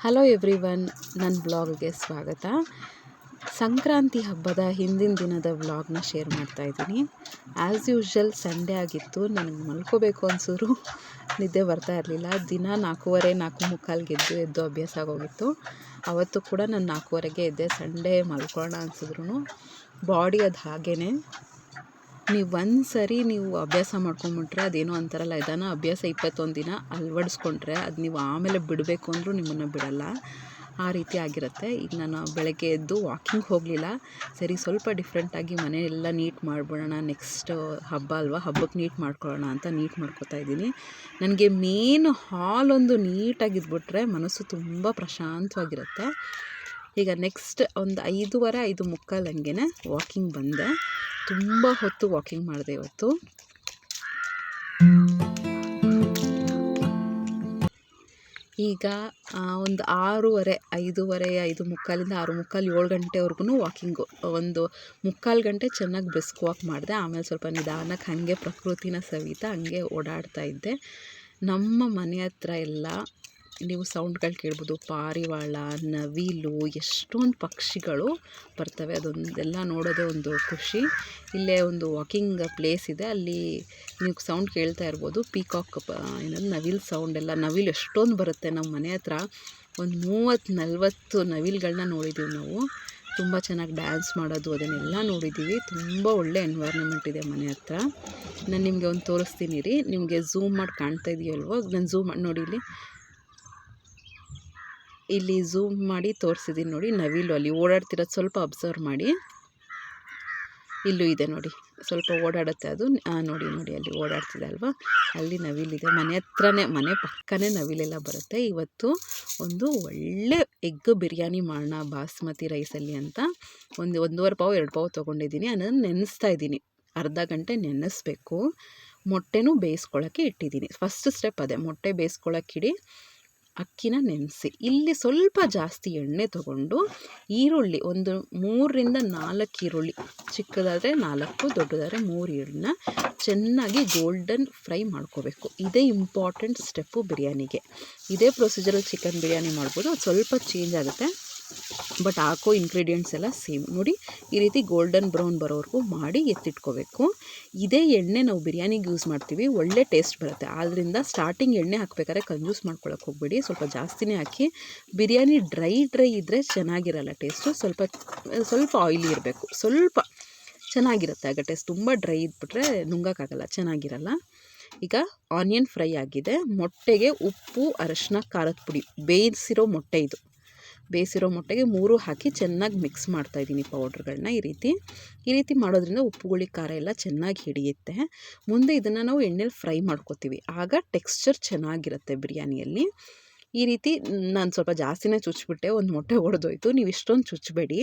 Hello everyone, ನನ್ನ ಬ್ಲಾಗ್ಗೆ ಸ್ವಾಗತ. ಸಂಕ್ರಾಂತಿ ಹಬ್ಬದ ಹಿಂದಿನ ದಿನದ ವ್ಲಾಗ್ನ ಶೇರ್ ಮಾಡ್ತಾಯಿದ್ದೀನಿ. ಆ್ಯಸ್ ಯೂಶ್ವಲ್ ಸಂಡೇ ಆಗಿತ್ತು. ನನಗೆ ಮಲ್ಕೋಬೇಕು ಅನಿಸಿದ್ರು ನಿದ್ದೆ ಬರ್ತಾ ಇರಲಿಲ್ಲ. ದಿನ 4:15 4:45 ಎದ್ದು ಅಭ್ಯಾಸ ಆಗೋಗಿತ್ತು. ಅವತ್ತು ಕೂಡ ನಾನು 4:15ಗೆ ಎದ್ದೆ. ಸಂಡೇ ಮಲ್ಕೊಳ್ಳೋಣ ಅನಿಸಿದ್ರು ಬಾಡಿ ಅದು ಹಾಗೇ. ನೀವು ಒಂದು ಸರಿ ಅಭ್ಯಾಸ ಮಾಡ್ಕೊಂಬಿಟ್ರೆ ಅದೇನೋ ಅಂತಾರಲ್ಲ, ಇದನ್ನು ಅಭ್ಯಾಸ 21 ದಿನ ಅಳವಡಿಸ್ಕೊಂಡ್ರೆ ಅದು ನೀವು ಆಮೇಲೆ ಬಿಡಬೇಕು ಅಂದರೂ ನಿಮ್ಮನ್ನು ಬಿಡಲ್ಲ, ಆ ರೀತಿ ಆಗಿರುತ್ತೆ. ಈಗ ನಾನು ಬೆಳಗ್ಗೆ ಎದ್ದು ವಾಕಿಂಗ್ ಹೋಗಲಿಲ್ಲ. ಸರಿ, ಸ್ವಲ್ಪ ಡಿಫ್ರೆಂಟಾಗಿ ಮನೆಯೆಲ್ಲ ನೀಟ್ ಮಾಡಿಬಿಡೋಣ, ನೆಕ್ಸ್ಟ್ ಹಬ್ಬ ಅಲ್ವಾ, ಹಬ್ಬಕ್ಕೆ ನೀಟ್ ಮಾಡ್ಕೊಳ್ಳೋಣ ಅಂತ ನೀಟ್ ಮಾಡ್ಕೊತಾ ಇದ್ದೀನಿ. ನನಗೆ ಮೇನ್ ಹಾಲೊಂದು ನೀಟಾಗಿದ್ಬಿಟ್ರೆ ಮನಸ್ಸು ತುಂಬ ಪ್ರಶಾಂತವಾಗಿರುತ್ತೆ. ಈಗ ನೆಕ್ಸ್ಟ್ ಒಂದು 5:15 5:45 ಹಂಗೆ ವಾಕಿಂಗ್ ಬಂದೆ. ತುಂಬ ಹೊತ್ತು ವಾಕಿಂಗ್ ಮಾಡಿದೆ ಇವತ್ತು. ಈಗ ಒಂದು 6:30 5:15 5:45 6:45 7 ಗಂಟೆವರೆಗೂ ವಾಕಿಂಗು. ಒಂದು 3/4 ಗಂಟೆ ಚೆನ್ನಾಗಿ ಬ್ರಿಸ್ಕ್ ವಾಕ್ ಮಾಡಿದೆ. ಆಮೇಲೆ ಸ್ವಲ್ಪ ನಿಧಾನಕ್ಕೆ ಹಾಗೆ ಪ್ರಕೃತಿನ ಸವಿತಾ ಹಂಗೆ ಓಡಾಡ್ತಾ ಇದ್ದೆ. ನಮ್ಮ ಮನೆ ಹತ್ರ ಎಲ್ಲ ನೀವು ಸೌಂಡ್ಗಳು ಕೇಳ್ಬೋದು. ಪಾರಿವಾಳ, ನವಿಲು, ಎಷ್ಟೊಂದು ಪಕ್ಷಿಗಳು ಬರ್ತವೆ. ಅದೊಂದೆಲ್ಲ ನೋಡೋದೇ ಒಂದು ಖುಷಿ. ಇಲ್ಲೇ ಒಂದು ವಾಕಿಂಗ್ ಪ್ಲೇಸ್ ಇದೆ, ಅಲ್ಲಿ ನೀವು ಸೌಂಡ್ ಕೇಳ್ತಾ ಇರ್ಬೋದು. ಪೀಕಾಕ್ ಏನದು ನವಿಲು ಸೌಂಡ್ ಎಲ್ಲ, ನವಿಲು ಎಷ್ಟೊಂದು ಬರುತ್ತೆ ನಮ್ಮ ಮನೆ ಹತ್ರ. ಒಂದು 30-40 ನವಿಲುಗಳನ್ನ ನೋಡಿದ್ದೀವಿ ನಾವು. ತುಂಬ ಚೆನ್ನಾಗಿ ಡ್ಯಾನ್ಸ್ ಮಾಡೋದು ಅದನ್ನೆಲ್ಲ ನೋಡಿದ್ದೀವಿ. ತುಂಬ ಒಳ್ಳೆ ಎನ್ವೈರ್ನ್ಮೆಂಟ್ ಇದೆ ಮನೆ ಹತ್ರ. ನಾನು ನಿಮಗೆ ಒಂದು ತೋರಿಸ್ತೀನಿ ರೀ. ನಿಮಗೆ ಝೂಮ್ ಮಾಡಿ ಕಾಣ್ತಾ ಇದೆಯಲ್ವೋ, ನಾನು ಝೂಮ್ ಮಾಡಿ ನೋಡಿ, ಇಲ್ಲಿ ಝೂಮ್ ಮಾಡಿ ತೋರಿಸಿದ್ದೀನಿ ನೋಡಿ. ನವಿಲು ಅಲ್ಲಿ ಓಡಾಡ್ತಿರೋದು ಸ್ವಲ್ಪ ಅಬ್ಸರ್ವ್ ಮಾಡಿ. ಇಲ್ಲೂ ಇದೆ ನೋಡಿ, ಸ್ವಲ್ಪ ಓಡಾಡುತ್ತೆ ಅದು. ನೋಡಿ ಅಲ್ಲಿ ಓಡಾಡ್ತಿದೆ ಅಲ್ವಾ, ಅಲ್ಲಿ ನವಿಲಿದೆ. ಮನೆ ಹತ್ರನೇ, ಮನೆ ಪಕ್ಕನೇ ನವಿಲೆಲ್ಲ ಬರುತ್ತೆ. ಇವತ್ತು ಒಂದು ಒಳ್ಳೆ ಎಗ್ ಬಿರಿಯಾನಿ ಮಾಡೋಣ ಬಾಸ್ಮತಿ ರೈಸಲ್ಲಿ ಅಂತ 1.5 ಪಾವು 2 ಪಾವು ತೊಗೊಂಡಿದ್ದೀನಿ. ಅದನ್ನು ನೆನೆಸ್ತಾ ಇದ್ದೀನಿ. ಅರ್ಧ ಗಂಟೆ ನೆನೆಸ್ಬೇಕು. ಮೊಟ್ಟೆನೂ ಬೇಯಿಸ್ಕೊಳ್ಳೋಕ್ಕೆ ಇಟ್ಟಿದ್ದೀನಿ. ಫಸ್ಟ್ ಸ್ಟೆಪ್ ಅದೇ, ಮೊಟ್ಟೆ ಬೇಯಿಸ್ಕೊಳ್ಳೋಕ್ಕಿಡಿ, ಅಕ್ಕಿನ ನೆನೆಸಿ. ಇಲ್ಲಿ ಸ್ವಲ್ಪ ಜಾಸ್ತಿ ಎಣ್ಣೆ ತಗೊಂಡು ಈರುಳ್ಳಿ ಒಂದು 3-4 ಈರುಳ್ಳಿ, ಚಿಕ್ಕದಾದರೆ 4, ದೊಡ್ಡದಾದರೆ 3 ಈರುಳ್ಳಿನ ಚೆನ್ನಾಗಿ ಗೋಲ್ಡನ್ ಫ್ರೈ ಮಾಡ್ಕೋಬೇಕು. ಇದೇ ಇಂಪಾರ್ಟೆಂಟ್ ಸ್ಟೆಪ್ಪು ಬಿರಿಯಾನಿಗೆ. ಇದೇ ಪ್ರೊಸೀಜರಲ್ಲಿ ಚಿಕನ್ ಬಿರಿಯಾನಿ ಮಾಡ್ಬೋದು, ಅದು ಸ್ವಲ್ಪ ಚೇಂಜ್ ಆಗುತ್ತೆ, ಬಟ್ ಹಾಕೋ ಇಂಗ್ರೀಡಿಯೆಂಟ್ಸ್ ಎಲ್ಲ ಸೇಮ್. ನೋಡಿ, ಈ ರೀತಿ ಗೋಲ್ಡನ್ ಬ್ರೌನ್ ಬರೋವರೆಗೂ ಮಾಡಿ ಎತ್ತಿಟ್ಕೋಬೇಕು. ಇದೇ ಎಣ್ಣೆ ನಾವು ಬಿರಿಯಾನಿಗೆ ಯೂಸ್ ಮಾಡ್ತೀವಿ, ಒಳ್ಳೆ ಟೇಸ್ಟ್ ಬರುತ್ತೆ. ಆದ್ದರಿಂದ ಸ್ಟಾರ್ಟಿಂಗ್ ಎಣ್ಣೆ ಹಾಕ್ಬೇಕಾದ್ರೆ ಕಂಜೂಸ್ ಮಾಡ್ಕೊಳ್ಳೋಕೆ ಹೋಗಬೇಡಿ, ಸ್ವಲ್ಪ ಜಾಸ್ತಿನೇ ಹಾಕಿ. ಬಿರಿಯಾನಿ ಡ್ರೈ ಇದ್ದರೆ ಚೆನ್ನಾಗಿರಲ್ಲ ಟೇಸ್ಟು. ಸ್ವಲ್ಪ ಆಯಿಲಿ ಇರಬೇಕು, ಸ್ವಲ್ಪ ಚೆನ್ನಾಗಿರುತ್ತೆ ಆಗ ಟೇಸ್ಟ್. ತುಂಬ ಡ್ರೈ ಇದ್ಬಿಟ್ರೆ ನುಂಗೋಕ್ಕಾಗಲ್ಲ, ಚೆನ್ನಾಗಿರಲ್ಲ. ಈಗ ಆನಿಯನ್ ಫ್ರೈ ಆಗಿದೆ. ಮೊಟ್ಟೆಗೆ ಉಪ್ಪು, ಅರಶಿನ, ಖಾರದ ಪುಡಿ, ಬೇಯಿಸಿರೋ ಮೊಟ್ಟೆಗೆ 3 ಹಾಕಿ ಚೆನ್ನಾಗಿ ಮಿಕ್ಸ್ ಮಾಡ್ತಾಯಿದ್ದೀನಿ ಪೌಡ್ರ್ಗಳನ್ನ. ಈ ರೀತಿ ಮಾಡೋದ್ರಿಂದ ಉಪ್ಪುಗುಳಿ ಖಾರ ಎಲ್ಲ ಚೆನ್ನಾಗಿ ಹಿಡಿಯುತ್ತೆ. ಮುಂದೆ ಇದನ್ನು ನಾವು ಎಣ್ಣೆಲಿ ಫ್ರೈ ಮಾಡ್ಕೋತೀವಿ, ಆಗ ಟೆಕ್ಸ್ಚರ್ ಚೆನ್ನಾಗಿರುತ್ತೆ ಬಿರಿಯಾನಿಯಲ್ಲಿ. ಈ ರೀತಿ ನಾನು ಸ್ವಲ್ಪ ಜಾಸ್ತಿನೇ ಚುಚ್ಚಿಬಿಟ್ಟೆ, ಒಂದು ಮೊಟ್ಟೆ ಒಡೆದೋಯ್ತು. ನೀವು ಇಷ್ಟೊಂದು ಚುಚ್ಚಬೇಡಿ,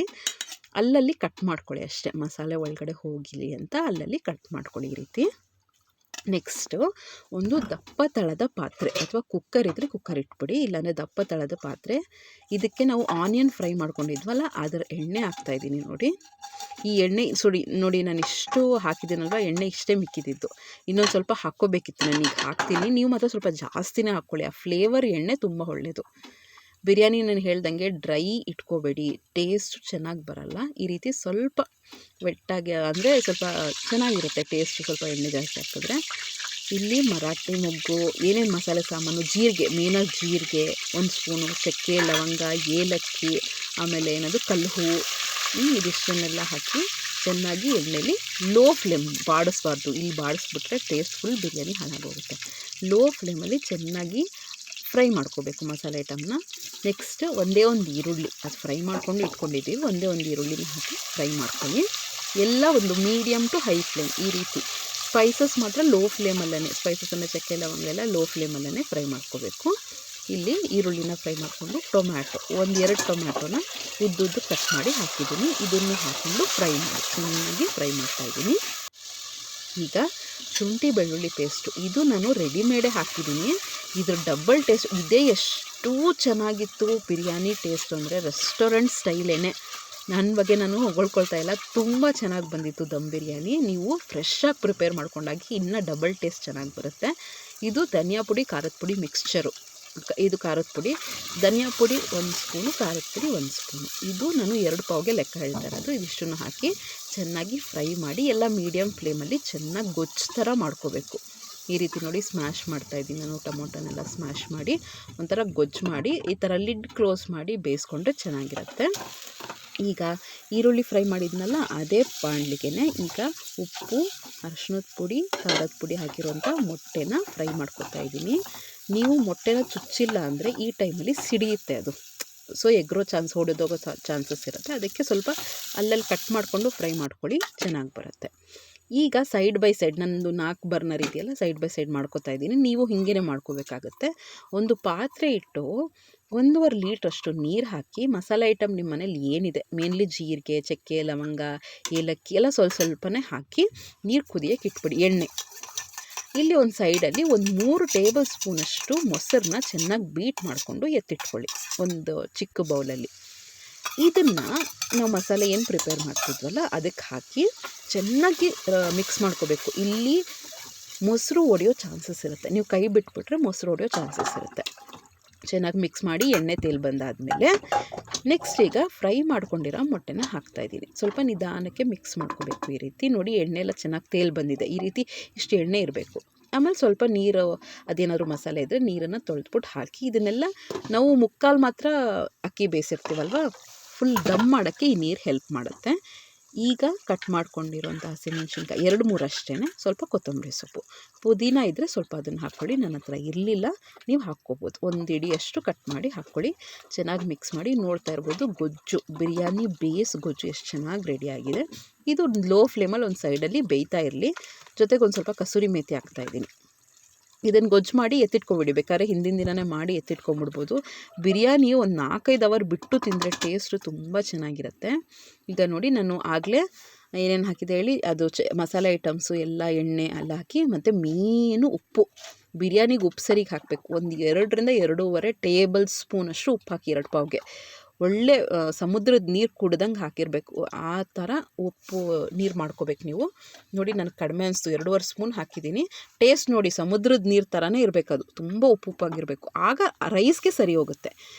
ಅಲ್ಲಲ್ಲಿ ಕಟ್ ಮಾಡ್ಕೊಳ್ಳಿ ಅಷ್ಟೇ, ಮಸಾಲೆ ಒಳಗಡೆ ಹೋಗಲಿ ಅಂತ ಅಲ್ಲಲ್ಲಿ ಕಟ್ ಮಾಡ್ಕೊಳ್ಳಿ ಈ ರೀತಿ. ನೆಕ್ಸ್ಟು ಒಂದು ದಪ್ಪ ತಳದ ಪಾತ್ರೆ ಅಥವಾ ಕುಕ್ಕರ್ ಇದ್ದರೆ ಕುಕ್ಕರ್ ಇಟ್ಬಿಡಿ, ಇಲ್ಲಾಂದರೆ ದಪ್ಪ ತಳದ ಪಾತ್ರೆ. ಇದಕ್ಕೆ ನಾವು ಆನಿಯನ್ ಫ್ರೈ ಮಾಡ್ಕೊಂಡಿದ್ವಲ್ಲ, ಅದರ ಎಣ್ಣೆ ಹಾಕ್ತಾಯಿದ್ದೀನಿ ನೋಡಿ. ಈ ಎಣ್ಣೆ ನೋಡಿ, ನಾನು ಇಷ್ಟು ಹಾಕಿದ್ದೀನಲ್ವ, ಎಣ್ಣೆ ಇಷ್ಟೇ ಮಿಕ್ಕಿದ್ದು. ಇನ್ನೊಂದು ಸ್ವಲ್ಪ ಹಾಕ್ಕೋಬೇಕಿತ್ತು, ನಾನು ಈಗ ಹಾಕ್ತೀನಿ. ನೀವು ಮಾತ್ರ ಸ್ವಲ್ಪ ಜಾಸ್ತಿನೇ ಹಾಕ್ಕೊಳ್ಳಿ, ಆ ಫ್ಲೇವರ್ ಎಣ್ಣೆ ತುಂಬ ಒಳ್ಳೆಯದು. ಬಿರಿಯಾನಿ ನಾನು ಹೇಳ್ದಂಗೆ ಡ್ರೈ ಇಟ್ಕೋಬೇಡಿ, ಟೇಸ್ಟ್ ಚೆನ್ನಾಗಿ ಬರಲ್ಲ. ಈ ರೀತಿ ಸ್ವಲ್ಪ ವೆಟ್ಟಾಗಿ ಅಂದರೆ ಸ್ವಲ್ಪ ಚೆನ್ನಾಗಿರುತ್ತೆ ಟೇಸ್ಟ್, ಸ್ವಲ್ಪ ಎಣ್ಣೆ ಜಾಸ್ತಿ ಹಾಕಿದ್ರೆ. ಇಲ್ಲಿ ಮರಾಠಿ ಮೊಗ್ಗು, ಏನೇನು ಮಸಾಲೆ ಸಾಮಾನು, ಜೀರಿಗೆ, ಮೇನಾಗಿ ಜೀರಿಗೆ 1 ಸ್ಪೂನು, ಚಕ್ಕೆ, ಲವಂಗ, ಏಲಕ್ಕಿ, ಆಮೇಲೆ ಕಲ್ಲು ಹೂವು, ಇದಿಷ್ಟನ್ನೆಲ್ಲ ಹಾಕಿ ಚೆನ್ನಾಗಿ ಎಣ್ಣೆಲಿ ಲೋ ಫ್ಲೇಮ್ ಬಾಡಿಸ್ಬಾರ್ದು. ಇಲ್ಲಿ ಬಾಡಿಸ್ಬಿಟ್ರೆ ಟೇಸ್ಟ್ ಫುಲ್ ಬಿರಿಯಾನಿ ಹಾಳಾಗೋಗುತ್ತೆ. ಲೋ ಫ್ಲೇಮಲ್ಲಿ ಚೆನ್ನಾಗಿ ಫ್ರೈ ಮಾಡ್ಕೋಬೇಕು ಮಸಾಲೆ ಐಟಮ್ನ. ನೆಕ್ಸ್ಟ್ ಒಂದೇ ಒಂದು ಈರುಳ್ಳಿ, ಅದು ಫ್ರೈ ಮಾಡ್ಕೊಂಡು ಇಟ್ಕೊಂಡಿದ್ದೀವಿ, ಒಂದೇ ಒಂದು ಈರುಳ್ಳಿನ ಹಾಕಿ ಫ್ರೈ ಮಾಡ್ಕೊಳ್ಳಿ. ಎಲ್ಲ ಒಂದು ಮೀಡಿಯಮ್ ಟು ಹೈ ಫ್ಲೇಮ್. ಈ ರೀತಿ ಸ್ಪೈಸಸ್ ಮಾತ್ರ ಲೋ ಫ್ಲೇಮಲ್ಲೇ, ಸ್ಪೈಸಸನ್ನು ಚಕ್ಕೆ ಲವಂಗ ಎಲ್ಲ ಲೋ ಫ್ಲೇಮಲ್ಲೇ ಫ್ರೈ ಮಾಡ್ಕೋಬೇಕು. ಇಲ್ಲಿ ಈರುಳ್ಳಿನ ಫ್ರೈ ಮಾಡಿಕೊಂಡು ಟೊಮ್ಯಾಟೊ 1-2 ಟೊಮ್ಯಾಟೊನ ಉದ್ದುದ್ದು ಕಟ್ ಮಾಡಿ ಹಾಕಿದ್ದೀನಿ. ಇದನ್ನು ಹಾಕ್ಕೊಂಡು ಚೆನ್ನಾಗಿ ಫ್ರೈ ಮಾಡ್ತಾಯಿದ್ದೀನಿ. ಈಗ ಶುಂಠಿ ಬೆಳ್ಳುಳ್ಳಿ ಪೇಸ್ಟು, ಇದು ನಾನು ರೆಡಿಮೇಡೇ ಹಾಕಿದ್ದೀನಿ. ಇದ್ರ ಡಬಲ್ ಟೇಸ್ಟ್ ಇದೇ. ಎಷ್ಟು ಚೆನ್ನಾಗಿತ್ತು ಬಿರಿಯಾನಿ ಟೇಸ್ಟ್ ಅಂದರೆ ರೆಸ್ಟೋರೆಂಟ್ ಸ್ಟೈಲೇ. ನನ್ನ ಬಗ್ಗೆ ನಾನು ಹೊಗಳ್ಕೊಳ್ತಾ ಇಲ್ಲ, ತುಂಬ ಚೆನ್ನಾಗಿ ಬಂದಿತ್ತು ದಮ್ ಬಿರಿಯಾನಿ. ನೀವು ಫ್ರೆಶ್ಶಾಗಿ ಪ್ರಿಪೇರ್ ಮಾಡ್ಕೊಂಡಾಗಿ ಇನ್ನೂ ಡಬಲ್ ಟೇಸ್ಟ್ ಚೆನ್ನಾಗಿ ಬರುತ್ತೆ. ಇದು ಧನಿಯಾ ಪುಡಿ, ಖಾರದ ಪುಡಿ ಮಿಕ್ಸ್ಚರು. ಇದು ಖಾರದ ಪುಡಿ, ಧನಿಯಾ ಪುಡಿ 1 ಸ್ಪೂನು, ಖಾರದ ಪುಡಿ 1 ಸ್ಪೂನು. ಇದು ನಾನು 2 ಪಾವ್ಗೆ ಲೆಕ್ಕ ಹೇಳ್ತಾ ಇರೋದು. ಇದಿಷ್ಟನ್ನು ಹಾಕಿ ಚೆನ್ನಾಗಿ ಫ್ರೈ ಮಾಡಿ ಎಲ್ಲ ಮೀಡಿಯಮ್ ಫ್ಲೇಮಲ್ಲಿ ಚೆನ್ನಾಗಿ ಗೊಜ್ಜು ಥರ ಮಾಡ್ಕೋಬೇಕು. ಈ ರೀತಿ ನೋಡಿ ಸ್ಮ್ಯಾಶ್ ಮಾಡ್ತಾಯಿದ್ದೀನಿ ನಾನು. ಟೊಮೊಟೊನೆಲ್ಲ ಸ್ಮ್ಯಾಶ್ ಮಾಡಿ ಒಂಥರ ಗೊಜ್ಜು ಮಾಡಿ ಈ ಥರ ಲಿಡ್ ಕ್ಲೋಸ್ ಮಾಡಿ ಬೇಯಿಸ್ಕೊಂಡ್ರೆ ಚೆನ್ನಾಗಿರುತ್ತೆ. ಈಗ ಈರುಳ್ಳಿ ಫ್ರೈ ಮಾಡಿದ್ನಲ್ಲ ಅದೇ ಬಾಣಲಿಗೆ ಈಗ ಉಪ್ಪು, ಅರಿಶಿಣದ ಪುಡಿ, ಖಾರದ ಪುಡಿ ಹಾಕಿರುವಂಥ ಮೊಟ್ಟೆನ ಫ್ರೈ ಮಾಡ್ಕೊತಾ ಇದ್ದೀನಿ. ನೀವು ಮೊಟ್ಟೆನ ಚುಚ್ಚಿಲ್ಲ ಅಂದರೆ ಈ ಟೈಮಲ್ಲಿ ಸಿಡಿಯುತ್ತೆ ಅದು. ಸೊ ಎಗ್ರೋ ಹೊಡೆದೋಗೋ ಚಾನ್ಸಸ್ ಇರುತ್ತೆ. ಅದಕ್ಕೆ ಸ್ವಲ್ಪ ಅಲ್ಲಲ್ಲಿ ಕಟ್ ಮಾಡಿಕೊಂಡು ಫ್ರೈ ಮಾಡ್ಕೊಳ್ಳಿ, ಚೆನ್ನಾಗಿ ಬರುತ್ತೆ. ಈಗ ಸೈಡ್ ಬೈ ಸೈಡ್ ನನ್ನದು 4 ಬರ್ನರ್ ಇದೆಯಲ್ಲ, ಸೈಡ್ ಬೈ ಸೈಡ್ ಮಾಡ್ಕೊತಾ ಇದ್ದೀನಿ. ನೀವು ಹಿಂಗೇ ಮಾಡ್ಕೋಬೇಕಾಗತ್ತೆ. ಒಂದು ಪಾತ್ರೆ ಇಟ್ಟು 1.5 ಲೀಟ್ರಷ್ಟು ನೀರು ಹಾಕಿ ಮಸಾಲೆ ಐಟಮ್ ನಿಮ್ಮ ಮನೇಲಿ ಏನಿದೆ, ಮೇನ್ಲಿ ಜೀರಿಗೆ, ಚಕ್ಕೆ, ಲವಂಗ, ಏಲಕ್ಕಿ ಎಲ್ಲ ಸ್ವಲ್ಪನೇ ಹಾಕಿ ನೀರು ಕುದಿಯೋಕೆ ಇಟ್ಬಿಡಿ. ಎಣ್ಣೆ ಇಲ್ಲಿ ಒಂದು ಸೈಡಲ್ಲಿ ಒಂದು 3 ಟೇಬಲ್ ಸ್ಪೂನಷ್ಟು ಮೊಸರನ್ನ ಚೆನ್ನಾಗಿ ಬೀಟ್ ಮಾಡಿಕೊಂಡು ಎತ್ತಿಟ್ಕೊಳ್ಳಿ ಒಂದು ಚಿಕ್ಕ ಬೌಲಲ್ಲಿ. ಇದನ್ನು ನಾವು ಮಸಾಲೆ ಏನು ಪ್ರಿಪೇರ್ ಮಾಡ್ತಿದ್ವಲ್ಲ ಅದಕ್ಕೆ ಹಾಕಿ ಚೆನ್ನಾಗಿ ಮಿಕ್ಸ್ ಮಾಡ್ಕೋಬೇಕು. ಇಲ್ಲಿ ಮೊಸರು ಒಡೆಯೋ ಚಾನ್ಸಸ್ ಇರುತ್ತೆ, ನೀವು ಕೈ ಬಿಟ್ಬಿಟ್ರೆ ಮೊಸರು ಒಡೆಯೋ ಚಾನ್ಸಸ್ ಇರುತ್ತೆ. ಚೆನ್ನಾಗಿ ಮಿಕ್ಸ್ ಮಾಡಿ ಎಣ್ಣೆ ತೇಲ್ ಬಂದಾದಮೇಲೆ ನೆಕ್ಸ್ಟ್ ಈಗ ಫ್ರೈ ಮಾಡ್ಕೊಂಡಿರೋ ಮೊಟ್ಟೆನ ಹಾಕ್ತಾಯಿದ್ದೀನಿ. ಸ್ವಲ್ಪ ನಿಧಾನಕ್ಕೆ ಮಿಕ್ಸ್ ಮಾಡ್ಕೋಬೇಕು. ಈ ರೀತಿ ನೋಡಿ ಎಣ್ಣೆ ಎಲ್ಲ ಚೆನ್ನಾಗಿ ತೇಲ್ ಬಂದಿದೆ. ಈ ರೀತಿ ಇಷ್ಟು ಎಣ್ಣೆ ಇರಬೇಕು. ಆಮೇಲೆ ಸ್ವಲ್ಪ ನೀರು, ಅದೇನಾದ್ರು ಮಸಾಲೆ ಇದ್ದರೆ ನೀರನ್ನು ತೊಳೆದ್ಬಿಟ್ಟು ಹಾಕಿ ಇದನ್ನೆಲ್ಲ ನಾವು ಮುಕ್ಕಾಲು ಮಾತ್ರ ಅಕ್ಕಿ ಬೇಯಿಸಿರ್ತೀವಲ್ವ, ಫುಲ್ ದಮ್ ಮಾಡೋಕ್ಕೆ ಈ ನೀರು ಹೆಲ್ಪ್ ಮಾಡುತ್ತೆ. ಈಗ ಕಟ್ ಮಾಡ್ಕೊಂಡಿರೋಂಥ ಹಸಿಮೆಣ್ಸಿನ್ಕಾಯಿ 2-3 ಅಷ್ಟೇ, ಸ್ವಲ್ಪ ಕೊತ್ತಂಬರಿ ಸೊಪ್ಪು, ಪುದೀನ ಇದ್ದರೆ ಸ್ವಲ್ಪ ಅದನ್ನು ಹಾಕ್ಕೊಳ್ಳಿ. ನನ್ನ ಹತ್ರ ಇರಲಿಲ್ಲ, ನೀವು ಹಾಕ್ಕೋಬೋದು. 1 ಇಡಿಯಷ್ಟು ಕಟ್ ಮಾಡಿ ಹಾಕ್ಕೊಳ್ಳಿ. ಚೆನ್ನಾಗಿ ಮಿಕ್ಸ್ ಮಾಡಿ. ನೋಡ್ತಾ ಇರ್ಬೋದು ಗೊಜ್ಜು, ಬಿರಿಯಾನಿ ಬೇಸ್ ಗೊಜ್ಜು ಎಷ್ಟು ಚೆನ್ನಾಗಿ ರೆಡಿಯಾಗಿದೆ. ಇದು ಲೋ ಫ್ಲೇಮಲ್ಲಿ ಒಂದು ಸೈಡಲ್ಲಿ ಬೇಯ್ತಾ ಇರಲಿ. ಜೊತೆಗೆ ಒಂದು ಸ್ವಲ್ಪ ಕಸೂರಿ ಮೇಥಿ ಹಾಕ್ತಾಯಿದ್ದೀನಿ. ಇದನ್ನು ಗೊಜ್ಜು ಮಾಡಿ ಎತ್ತಿಟ್ಕೊಬಿಡಿ. ಬೇಕಾದ್ರೆ ಹಿಂದಿನ ದಿನವೇ ಮಾಡಿ ಎತ್ತಿಟ್ಕೊಂಬಿಡ್ಬೋದು. ಬಿರಿಯಾನಿ ಒಂದು 4-5 ಅವರ್ ಬಿಟ್ಟು ತಿಂದರೆ ಟೇಸ್ಟು ತುಂಬ ಚೆನ್ನಾಗಿರುತ್ತೆ. ಈಗ ನೋಡಿ ನಾನು ಆಗಲೇ ಏನೇನು ಹಾಕಿದೆ ಹೇಳಿ, ಅದು ಮಸಾಲೆ ಐಟಮ್ಸು ಎಲ್ಲ ಎಣ್ಣೆ ಎಲ್ಲ ಹಾಕಿ, ಮತ್ತು ಮೇನು ಉಪ್ಪು, ಬಿರಿಯಾನಿಗೆ ಉಪ್ಪು ಸರಿಗೆ ಹಾಕಬೇಕು. ಒಂದು 2ರಿಂದ 2.5 ಟೇಬಲ್ ಸ್ಪೂನಷ್ಟು ಉಪ್ಪು ಹಾಕಿ 2 ಪಾವ್ಗೆ. ಒಳ್ಳೆ ಸಮುದ್ರದ ನೀರು ಕುಡ್ದಂಗೆ ಹಾಕಿರಬೇಕು. ಆ ಥರ ಉಪ್ಪು ನೀರು ಮಾಡ್ಕೋಬೇಕು ನೀವು. ನೋಡಿ ನನಗೆ ಕಡಿಮೆ ಅನಿಸ್ತು, 2.5 ಸ್ಪೂನ್ ಹಾಕಿದ್ದೀನಿ. ಟೇಸ್ಟ್ ನೋಡಿ ಸಮುದ್ರದ ನೀರು ಥರನೇ ಇರಬೇಕು, ಅದು ತುಂಬ ಉಪ್ಪಾಗಿರಬೇಕು. ಆಗ ರೈಸ್ಗೆ ಸರಿ ಹೋಗುತ್ತೆ.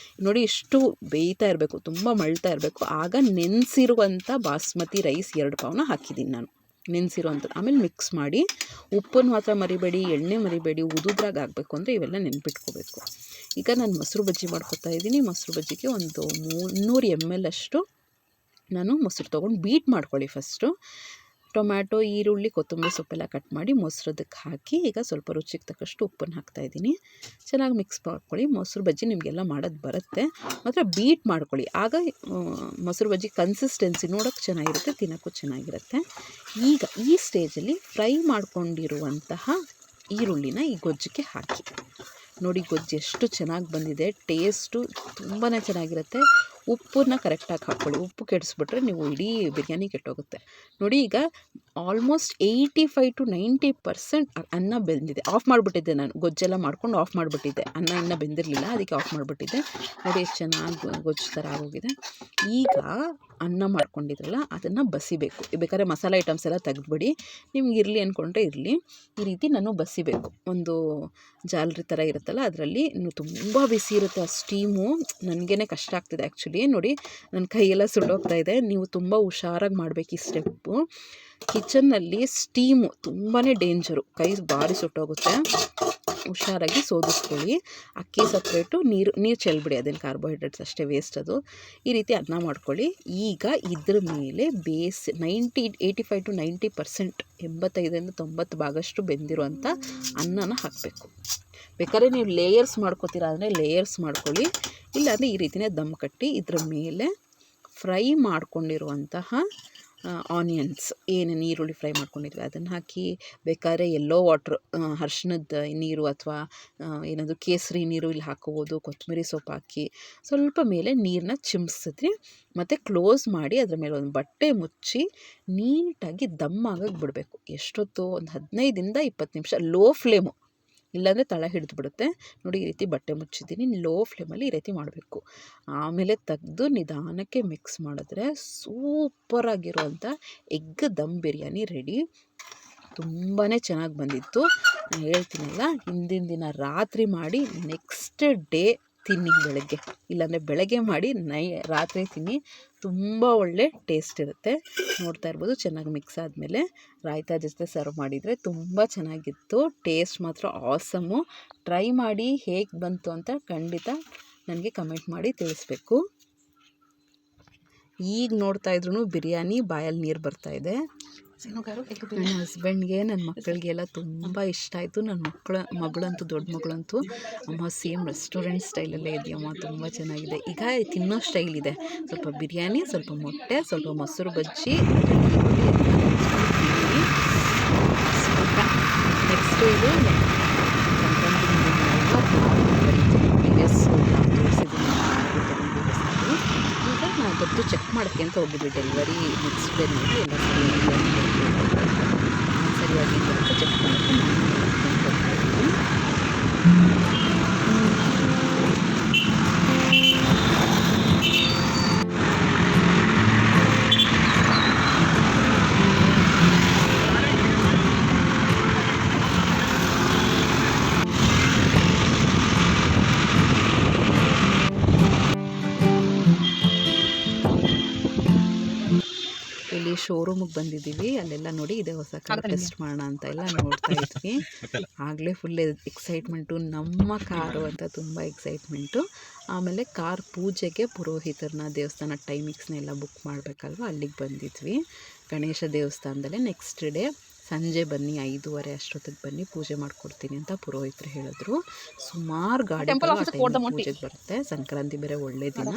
ನೋಡಿ ಇಷ್ಟು ಬೇಯ್ತಾ ಇರಬೇಕು, ತುಂಬ ಮಳ್ತಾ ಇರಬೇಕು. ಆಗ ನೆನೆಸಿರುವಂಥ ಬಾಸ್ಮತಿ ರೈಸ್ 2 ಪಾವ್ನ ಹಾಕಿದ್ದೀನಿ ನಾನು, ನೆನೆಸಿರುವಂಥದ್ದು. ಆಮೇಲೆ ಮಿಕ್ಸ್ ಮಾಡಿ, ಉಪ್ಪನ್ನು ಮಾತ್ರ ಮರಿಬೇಡಿ, ಎಣ್ಣೆ ಮರಿಬೇಡಿ, ಉದುದ್ರಾಗ ಆಗಬೇಕು ಅಂದರೆ ಇವೆಲ್ಲ ನೆನ್ಪಿಟ್ಕೋಬೇಕು. ಈಗ ನಾನು ಮೊಸರು ಬಜ್ಜಿ ಮಾಡ್ಕೊತಾ ಇದ್ದೀನಿ. ಮೊಸರು ಬಜ್ಜಿಗೆ ಒಂದು 300 ml ಅಷ್ಟು ನಾನು ಮೊಸರು ತೊಗೊಂಡು ಬೀಟ್ ಮಾಡ್ಕೊಳ್ಳಿ ಫಸ್ಟು. ಟೊಮ್ಯಾಟೊ, ಈರುಳ್ಳಿ, ಕೊತ್ತಂಬರಿ ಸೊಪ್ಪೆಲ್ಲ ಕಟ್ ಮಾಡಿ ಮೊಸರದಕ್ಕೆ ಹಾಕಿ ಈಗ ಸ್ವಲ್ಪ ರುಚಿಗೆ ತಕ್ಕಷ್ಟು ಉಪ್ಪನ್ನು ಹಾಕ್ತಾಯಿದ್ದೀನಿ. ಚೆನ್ನಾಗಿ ಮಿಕ್ಸ್ ಮಾಡ್ಕೊಳ್ಳಿ. ಮೊಸರು ಬಜ್ಜಿ ನಿಮಗೆಲ್ಲ ಮಾಡೋದು ಬರುತ್ತೆ, ಮಾತ್ರ ಬೀಟ್ ಮಾಡ್ಕೊಳ್ಳಿ. ಆಗ ಮೊಸರು ಬಜ್ಜಿ ಕನ್ಸಿಸ್ಟೆನ್ಸಿ ನೋಡೋಕ್ಕೆ ಚೆನ್ನಾಗಿರುತ್ತೆ, ತಿನ್ನೋಕ್ಕೂ ಚೆನ್ನಾಗಿರುತ್ತೆ. ಈಗ ಈ ಸ್ಟೇಜಲ್ಲಿ ಫ್ರೈ ಮಾಡ್ಕೊಂಡಿರುವಂತಹ ಈರುಳ್ಳಿನ ಈ ಗೊಜ್ಜಿಗೆ ಹಾಕಿ. ನೋಡಿ ಗೊಜ್ಜು ಎಷ್ಟು ಚೆನ್ನಾಗಿ ಬಂದಿದೆ, ಟೇಸ್ಟು ತುಂಬಾ ಚೆನ್ನಾಗಿರುತ್ತೆ. ಉಪ್ಪನ್ನ ಕರೆಕ್ಟಾಗಿ ಹಾಕ್ಕೊಳ್ಳಿ. ಉಪ್ಪು ಕೆಡಿಸ್ಬಿಟ್ರೆ ನೀವು ಇಡೀ ಬಿರಿಯಾನಿ ಕೆಟ್ಟೋಗುತ್ತೆ. ನೋಡಿ ಈಗ ಆಲ್ಮೋಸ್ಟ್ 85-90% ಅನ್ನ ಬೆಂದಿದೆ. ಆಫ್ ಮಾಡಿಬಿಟ್ಟಿದ್ದೆ ನಾನು, ಗೊಜ್ಜೆಲ್ಲ ಮಾಡ್ಕೊಂಡು ಆಫ್ ಮಾಡಿಬಿಟ್ಟಿದ್ದೆ. ಅನ್ನ ಇನ್ನೂ ಬೆಂದಿರಲಿಲ್ಲ, ಅದಕ್ಕೆ ಆಫ್ ಮಾಡಿಬಿಟ್ಟಿದ್ದೆ. ನೋಡಿ ಎಷ್ಟು ಚೆನ್ನಾಗಿ ಗೊಜ್ಜು ಥರ ಆಗೋಗಿದೆ. ಈಗ ಅನ್ನ ಮಾಡ್ಕೊಂಡಿದ್ರಲ್ಲ ಅದನ್ನು ಬಸಿಬೇಕು. ಬೇಕಾದ್ರೆ ಮಸಾಲೆ ಐಟಮ್ಸ್ ಎಲ್ಲ ತೆಗೆದುಬಿಡಿ, ನಿಮ್ಗೆ ಇರಲಿ ಅಂದ್ಕೊಂಡ್ರೆ ಇರಲಿ. ಈ ರೀತಿ ನಾನು ಬಸಿಬೇಕು. ಒಂದು ಜಾಲರಿ ಥರ ಇರುತ್ತಲ್ಲ ಅದರಲ್ಲಿ. ತುಂಬ ಬಿಸಿ ಇರುತ್ತೆ ಆ ಸ್ಟೀಮು, ನನಗೇ ಕಷ್ಟ ಆಗ್ತಿದೆ ಆ್ಯಕ್ಚುಲಿ. ನೋಡಿ ನನ್ನ ಕೈಯೆಲ್ಲ ಸುಟ್ಟೋಗ್ತಾ ಇದೆ. ನೀವು ತುಂಬ ಹುಷಾರಾಗಿ ಮಾಡಬೇಕು ಈ ಸ್ಟೆಪ್ಪು. ಕಿಚನ್ನಲ್ಲಿ ಸ್ಟೀಮು ತುಂಬಾ ಡೇಂಜರು, ಕೈ ಭಾರಿ ಸುಟ್ಟೋಗುತ್ತೆ. ಹುಷಾರಾಗಿ ಸೋದಿಸ್ಕೊಳ್ಳಿ. ಅಕ್ಕಿ ಸಪ್ರೇಟು, ನೀರು ಚೆಲ್ಬಿಡಿ, ಅದೇನು ಕಾರ್ಬೋಹೈಡ್ರೇಟ್ಸ್ ಅಷ್ಟೇ, ವೇಸ್ಟ್ ಅದು. ಈ ರೀತಿ ಅನ್ನ ಮಾಡ್ಕೊಳ್ಳಿ. ಈಗ ಇದ್ರ ಮೇಲೆ 85-90% 85-90 ಭಾಗಷ್ಟು ಬೆಂದಿರುವಂಥ ಅನ್ನನ ಹಾಕಬೇಕು. ಬೇಕಾದ್ರೆ ನೀವು ಲೇಯರ್ಸ್ ಮಾಡ್ಕೊತೀರಾ ಅಂದರೆ ಲೇಯರ್ಸ್ ಮಾಡ್ಕೊಳ್ಳಿ, ಇಲ್ಲಾಂದರೆ ಈ ರೀತಿಯೇ ದಮ್ ಕಟ್ಟಿ ಇದ್ರ ಮೇಲೆ ಫ್ರೈ ಮಾಡ್ಕೊಂಡಿರುವಂತಹ ಆನಿಯನ್ಸ್, ಏನೇನು ಈರುಳ್ಳಿ ಫ್ರೈ ಮಾಡ್ಕೊಂಡಿದ್ವಿ ಅದನ್ನು ಹಾಕಿ, ಬೇಕಾದ್ರೆ ಎಲ್ಲೋ ವಾಟ್ರ್, ಅರ್ಶಿಣದ ನೀರು ಅಥವಾ ಏನದು ಕೇಸರಿ ನೀರು ಇಲ್ಲಿ ಹಾಕೋಬೋದು. ಕೊತ್ತಂಬರಿ ಸೊಪ್ಪು ಹಾಕಿ ಸ್ವಲ್ಪ ಮೇಲೆ ನೀರನ್ನ ಚಿಮ್ಸಿದ್ರಿ, ಮತ್ತು ಕ್ಲೋಸ್ ಮಾಡಿ ಅದ್ರ ಮೇಲೆ ಒಂದು ಬಟ್ಟೆ ಮುಚ್ಚಿ ನೀಟಾಗಿ ದಮ್ ಆಗಕ್ಕೆ ಬಿಡಬೇಕು. ಎಷ್ಟೊತ್ತು, ಒಂದು 15-20 ನಿಮಿಷ, ಲೋ ಫ್ಲೇಮು, ಇಲ್ಲಾಂದರೆ ತಳ ಹಿಡಿದ್ಬಿಡುತ್ತೆ. ನೋಡಿ ಈ ರೀತಿ ಬಟ್ಟೆ ಮುಚ್ಚಿದ್ದೀನಿ, ಲೋ ಫ್ಲೇಮಲ್ಲಿ ಈ ರೀತಿ ಮಾಡಬೇಕು. ಆಮೇಲೆ ತೆಗೆದು ನಿಧಾನಕ್ಕೆ ಮಿಕ್ಸ್ ಮಾಡಿದ್ರೆ ಸೂಪರಾಗಿರುವಂಥ ಎಗ್ ದಮ್ ಬಿರಿಯಾನಿ ರೆಡಿ. ತುಂಬಾ ಚೆನ್ನಾಗಿ ಬಂದಿತ್ತು. ನಾನು ಹೇಳ್ತೀನಲ್ಲ, ಹಿಂದಿನ ದಿನ ರಾತ್ರಿ ಮಾಡಿ ನೆಕ್ಸ್ಟ್ ಡೇ ತಿನ್ನಿ ಬೆಳಗ್ಗೆ, ಇಲ್ಲಾಂದರೆ ಬೆಳಗ್ಗೆ ಮಾಡಿ ರಾತ್ರಿ ತಿನ್ನಿ, ತುಂಬ ಒಳ್ಳೆ ಟೇಸ್ಟ್ ಇರುತ್ತೆ. ನೋಡ್ತಾ ಇರ್ಬೋದು ಚೆನ್ನಾಗಿ ಮಿಕ್ಸ್ ಆದಮೇಲೆ ರಾಯ್ತಾ ಜೊತೆ ಸರ್ವ್ ಮಾಡಿದರೆ ತುಂಬ ಚೆನ್ನಾಗಿತ್ತು. ಟೇಸ್ಟ್ ಮಾತ್ರ ಆಸಮ್ಮು. ಟ್ರೈ ಮಾಡಿ ಹೇಗೆ ಬಂತು ಅಂತ ಖಂಡಿತ ನನಗೆ ಕಮೆಂಟ್ ಮಾಡಿ ತಿಳಿಸ್ಬೇಕು. ಈಗ ನೋಡ್ತಾ ಇದ್ರೂ ಬಿರಿಯಾನಿ ಬಾಯಲ್ಲಿ ನೀರು ಬರ್ತಾಯಿದೆ. ನನ್ನ ಹಸ್ಬೆಂಡ್ಗೆ, ನನ್ನ ಮಕ್ಕಳಿಗೆಲ್ಲ ತುಂಬ ಇಷ್ಟ ಆಯಿತು. ನನ್ನ ಮಗಳಂತೂ, ದೊಡ್ಡ ಮಗಳಂತೂ, ಅಮ್ಮ ಸೇಮ್ ರೆಸ್ಟೋರೆಂಟ್ ಸ್ಟೈಲಲ್ಲೇ ಇದೆಯಮ್ಮ, ತುಂಬ ಚೆನ್ನಾಗಿದೆ. ಈಗ ತಿನ್ನೋ ಸ್ಟೈಲ್ ಇದೆ, ಸ್ವಲ್ಪ ಬಿರಿಯಾನಿ, ಸ್ವಲ್ಪ ಮೊಟ್ಟೆ, ಸ್ವಲ್ಪ ಮೊಸರು ಬಜ್ಜಿ, ನೆಕ್ಸ್ಟು ಇದು ಸಂಕ್ರಾಂತಿ ಪ್ರೀವಿಯಸ್ ತೋರಿಸಿದ್ದೀನಿ. ಈಗ ನಾನು ಅದರದ್ದು ಚೆಕ್ ಮಾಡೋಕ್ಕೆ ಅಂತ ಹೋಗಿದ್ವಿ, ಡೆಲಿವರಿ ನೆಕ್ಸ್ಟ್ ಡೇ ನೋಡಿ ಎಲ್ಲ ಸರಿಯಾಗಿ ಅಂತ ಚೆಕ್ ಮಾಡೋಕ್ಕೆ ಇಲ್ಲಿ ಶೋರೂಮಿಗೆ ಬಂದಿದ್ದೀವಿ. ಅಲ್ಲೆಲ್ಲ ನೋಡಿ ಇದೆ ಹೊಸ ಕಾರ್ ಟೆಸ್ಟ್ ಮಾಡೋಣ ಅಂತ ಎಲ್ಲ ನೋಡ್ತಾ ಇದ್ವಿ. ಆಗಲೇ ಫುಲ್ ಎಕ್ಸೈಟ್ಮೆಂಟು, ನಮ್ಮ ಕಾರು ಅಂತ ತುಂಬ ಎಕ್ಸೈಟ್ಮೆಂಟು. ಆಮೇಲೆ ಕಾರ್ ಪೂಜೆಗೆ ಪುರೋಹಿತರನ್ನ, ದೇವಸ್ಥಾನ ಟೈಮಿಂಗ್ಸ್ನೆಲ್ಲ ಬುಕ್ ಮಾಡಬೇಕಲ್ವ, ಅಲ್ಲಿಗೆ ಬಂದಿದ್ವಿ. ಗಣೇಶ ದೇವಸ್ಥಾನದಲ್ಲೇ ನೆಕ್ಸ್ಟ್ ಡೇ ಸಂಜೆ ಬನ್ನಿ, 5:30 ಅಷ್ಟೊತ್ತಿಗೆ ಬನ್ನಿ, ಪೂಜೆ ಮಾಡಿಕೊಡ್ತೀನಿ ಅಂತ ಪುರೋಹಿತರು ಹೇಳಿದ್ರು. ಸುಮಾರು ಗಾಡಿಗಳು ಆ ಟೈಮ್ ಪೂಜೆಗೆ ಬರುತ್ತೆ, ಸಂಕ್ರಾಂತಿ ಬೇರೆ ಒಳ್ಳೆ ದಿನ,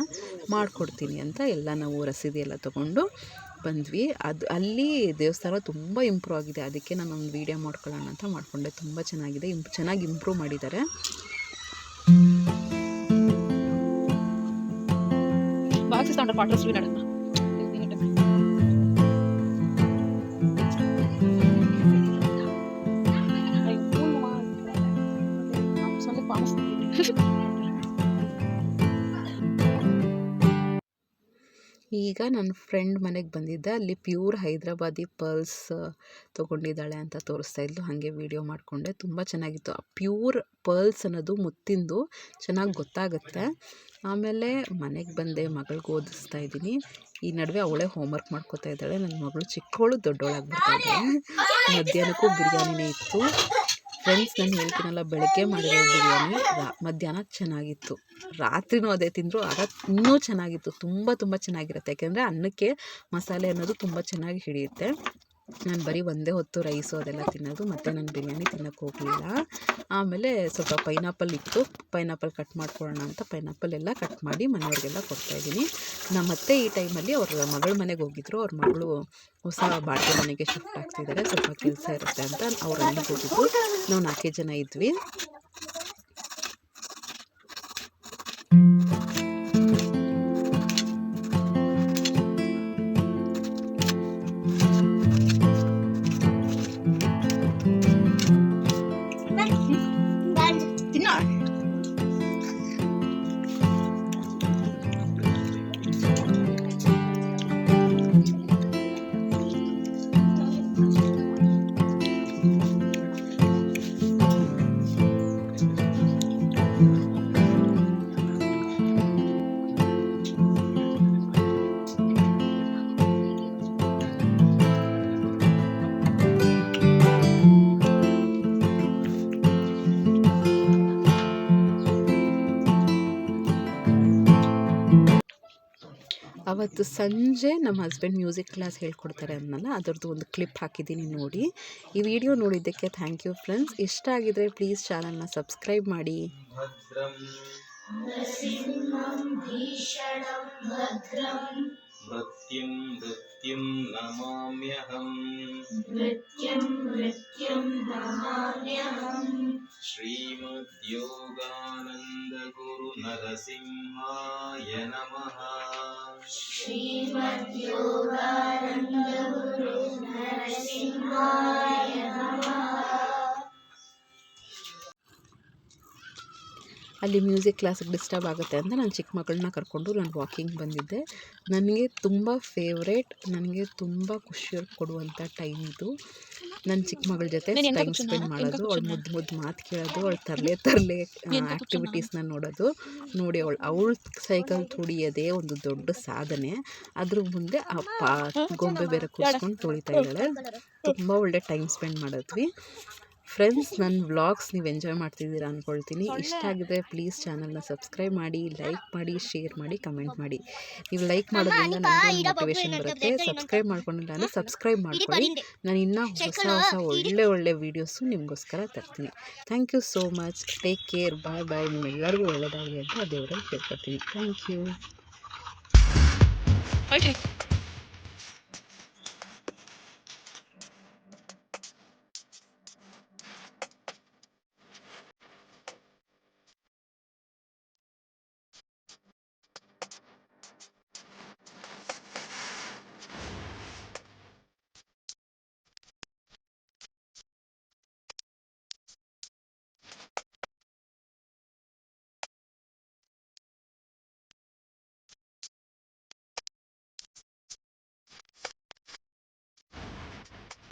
ಮಾಡಿಕೊಡ್ತೀನಿ ಅಂತ ಎಲ್ಲ ನಾವು ರಸೀದಿ ಎಲ್ಲ ತೊಗೊಂಡು ಬಂದ್ವಿ. ಅಲ್ಲಿ ದೇವಸ್ಥಾನ ತುಂಬ ಇಂಪ್ರೂವ್ ಆಗಿದೆ, ಅದಕ್ಕೆ ನಾನು ಒಂದು ವೀಡಿಯೋ ಮಾಡ್ಕೊಳ್ಳೋಣ ಅಂತ ಮಾಡಿಕೊಂಡೆ. ತುಂಬ ಚೆನ್ನಾಗಿದೆ, ಚೆನ್ನಾಗಿ ಇಂಪ್ರೂವ್ ಮಾಡಿದ್ದಾರೆ. ಈಗ ನನ್ನ ಫ್ರೆಂಡ್ ಮನೆಗೆ ಬಂದಿದ್ದೆ, ಅಲ್ಲಿ ಪ್ಯೂರ್ ಹೈದ್ರಾಬಾದಿ ಪರ್ಲ್ಸ್ ತೊಗೊಂಡಿದ್ದಾಳೆ ಅಂತ ತೋರಿಸ್ತಾ ಇದ್ಲು. ಹಾಗೆ ವೀಡಿಯೋ ಮಾಡಿಕೊಂಡೆ. ತುಂಬ ಚೆನ್ನಾಗಿತ್ತು. ಆ ಪ್ಯೂರ್ ಪರ್ಲ್ಸ್ ಅನ್ನೋದು ಮುತ್ತಿಂದು ಚೆನ್ನಾಗಿ ಗೊತ್ತಾಗುತ್ತೆ. ಆಮೇಲೆ ಮನೆಗೆ ಬಂದೆ, ಮಗಳಿಗೆ ಓದಿಸ್ತಾ ಇದ್ದೀನಿ. ಈ ನಡುವೆ ಅವಳೇ ಹೋಮ್ವರ್ಕ್ ಮಾಡ್ಕೋತಾ ಇದ್ದಾಳೆ. ನನ್ನ ಮಗಳು ಚಿಕ್ಕವಳು ದೊಡ್ಡವಳಾಗ್ಬಿಡ್ತಾ ಇದ್ದಾಳೆ. ಮಧ್ಯಾಹ್ನಕ್ಕೂ ಬಿರಿಯಾನಿನೇ ಇತ್ತು ಫ್ರೆಂಡ್ಸ್. ನಾನು ಹೇಳ್ತೀನಲ್ಲ, ಬೆಳಗ್ಗೆ ಮಾಡಿರೋ ಬಿರಿಯಾನಿ ಮಧ್ಯಾಹ್ನ ಚೆನ್ನಾಗಿತ್ತು, ರಾತ್ರಿನೂ ಅದೇ ತಿಂದರು, ಆಗ ಇನ್ನೂ ಚೆನ್ನಾಗಿತ್ತು. ತುಂಬ ಚೆನ್ನಾಗಿರುತ್ತೆ, ಯಾಕೆಂದರೆ ಅನ್ನಕ್ಕೆ ಮಸಾಲೆ ಅನ್ನೋದು ತುಂಬ ಚೆನ್ನಾಗಿ ಹಿಡಿಯುತ್ತೆ. ನಾನು ಬರೀ ಒಂದೇ ಹೊತ್ತು ರೈಸು ಅದೆಲ್ಲ ತಿನ್ನೋದು, ಮತ್ತು ನಾನು ಬಿರಿಯಾನಿ ತಿನ್ನೋಕ್ಕೆ ಹೋಗಲಿಲ್ಲ. ಆಮೇಲೆ ಸ್ವಲ್ಪ ಪೈನಾಪಲ್ ಇತ್ತು, ಪೈನಾಪಲ್ ಕಟ್ ಮಾಡ್ಕೊಳ್ಳೋಣ ಅಂತ ಪೈನಾಪಲ್ ಎಲ್ಲ ಕಟ್ ಮಾಡಿ ಮನೆಯವ್ರಿಗೆಲ್ಲ ಕೊಡ್ತಾಯಿದ್ದೀನಿ. ಮತ್ತೆ ಈ ಟೈಮಲ್ಲಿ ಅವ್ರ ಮಗಳ ಮನೆಗೆ ಹೋಗಿದ್ರು. ಅವ್ರ ಮಗಳು ಹೊಸ ಬಾಡಿಗೆ ಮನೆಗೆ ಶಿಫ್ಟ್ ಆಗ್ತಿದ್ದಾರೆ, ಸ್ವಲ್ಪ ಕೆಲಸ ಇರುತ್ತೆ ಅಂತ ಅವ್ರು ಅಲ್ಲಿಗೆ ಹೋಗಿದ್ರು. ನಾವು 4 ಜನ ಇದ್ವಿ. ಅವತ್ತು ಸಂಜೆ ನಮ್ಮ ಹಸ್ಬೆಂಡ್ ಮ್ಯೂಸಿಕ್ ಕ್ಲಾಸ್ ಹೇಳ್ಕೊಡ್ತಾರೆ ಅನ್ನಲ್ಲ, ಅದರದ್ದು ಒಂದು ಕ್ಲಿಪ್ ಹಾಕಿದ್ದೀನಿ ನೋಡಿ. ಈ ವಿಡಿಯೋ ನೋಡಿದ್ದಕ್ಕೆ ಥ್ಯಾಂಕ್ ಯು ಫ್ರೆಂಡ್ಸ್. ಇಷ್ಟ ಆಗಿದ್ರೆ ಪ್ಲೀಸ್ ಚಾನಲ್ನ ಸಬ್ಸ್ಕ್ರೈಬ್ ಮಾಡಿ. ಮೃತ್ಯುಂ ನಮಾಮ್ಯಹಂ ಶ್ರೀಮದ್ ಯೋಗಾನಂದ ಗುರು ನರಸಿಂಹಾಯ ನಮಃ. ಶ್ರೀಮದ್ ಯೋಗಾನಂದ ಗುರು ನರಸಿಂಹಾಯ ನಮಃ. ಅಲ್ಲಿ ಮ್ಯೂಸಿಕ್ ಕ್ಲಾಸಿಗೆ ಡಿಸ್ಟರ್ಬ್ ಆಗುತ್ತೆ ಅಂತ ನಾನು ಚಿಕ್ಕ ಮಗಳನ್ನ ಕರ್ಕೊಂಡು ನಾನು ವಾಕಿಂಗ್ ಬಂದಿದ್ದೆ. ನನಗೆ ತುಂಬ ಫೇವ್ರೇಟ್, ನನಗೆ ತುಂಬ ಖುಷಿ ಕೊಡುವಂಥ ಟೈಮ್ ಇದು. ನನ್ನ ಚಿಕ್ಕ ಮಗಳ ಜೊತೆ ಟೈಮ್ ಸ್ಪೆಂಡ್ ಮಾಡೋದು, ಅವಳು ಮುದ್ದು ಮಾತು ಕೇಳೋದು, ಅವಳು ತರಲೆ ಆ್ಯಕ್ಟಿವಿಟೀಸ್ನ ನೋಡೋದು. ನೋಡಿ ಅವಳು ಸೈಕಲ್ ತುಳಿಯೋದೇ ಒಂದು ದೊಡ್ಡ ಸಾಧನೆ. ಅದ್ರ ಮುಂದೆ ಗೊಂಬೆ ಬೇರೆ ಕೂರಿಸ್ಕೊಂಡು ತುಳಿತಾ ಇದ್ದಾಳೆ. ತುಂಬ ಒಳ್ಳೆ ಟೈಮ್ ಸ್ಪೆಂಡ್ ಮಾಡಿದ್ವಿ. ಫ್ರೆಂಡ್ಸ್, ನನ್ನ ವ್ಲಾಗ್ಸ್ ನೀವು ಎಂಜಾಯ್ ಮಾಡ್ತಿದ್ದೀರಾ ಅಂದ್ಕೊಳ್ತೀನಿ. ಇಷ್ಟ ಆಗಿದ್ರೆ ಪ್ಲೀಸ್ ಚಾನಲ್ನ ಸಬ್ಸ್ಕ್ರೈಬ್ ಮಾಡಿ, ಲೈಕ್ ಮಾಡಿ, ಶೇರ್ ಮಾಡಿ, ಕಮೆಂಟ್ ಮಾಡಿ. ನೀವು ಲೈಕ್ ಮಾಡೋದ್ರಿಂದ ನನಗೆ ಮೋಟಿವೇಶನ್ ಬರುತ್ತೆ. ಸಬ್ಸ್ಕ್ರೈಬ್ ಮಾಡ್ಕೊಂಡಿಲ್ಲ ಅಂದರೆ ಸಬ್ಸ್ಕ್ರೈಬ್ ಮಾಡ್ಕೊಳ್ಳಿ. ನಾನು ಇನ್ನೂ ಹೊಸ ಒಳ್ಳೆ ವೀಡಿಯೋಸು ನಿಮಗೋಸ್ಕರ ತರ್ತೀನಿ. Thank you so much. Take care. Bye. ನಿಮ್ಮೆಲ್ಲರಿಗೂ ಒಳ್ಳೆಯದಾಗಲಿ ಅಂತ ದೇವರಲ್ಲಿ ಕೇಳ್ಕೊತೀನಿ. Thank you.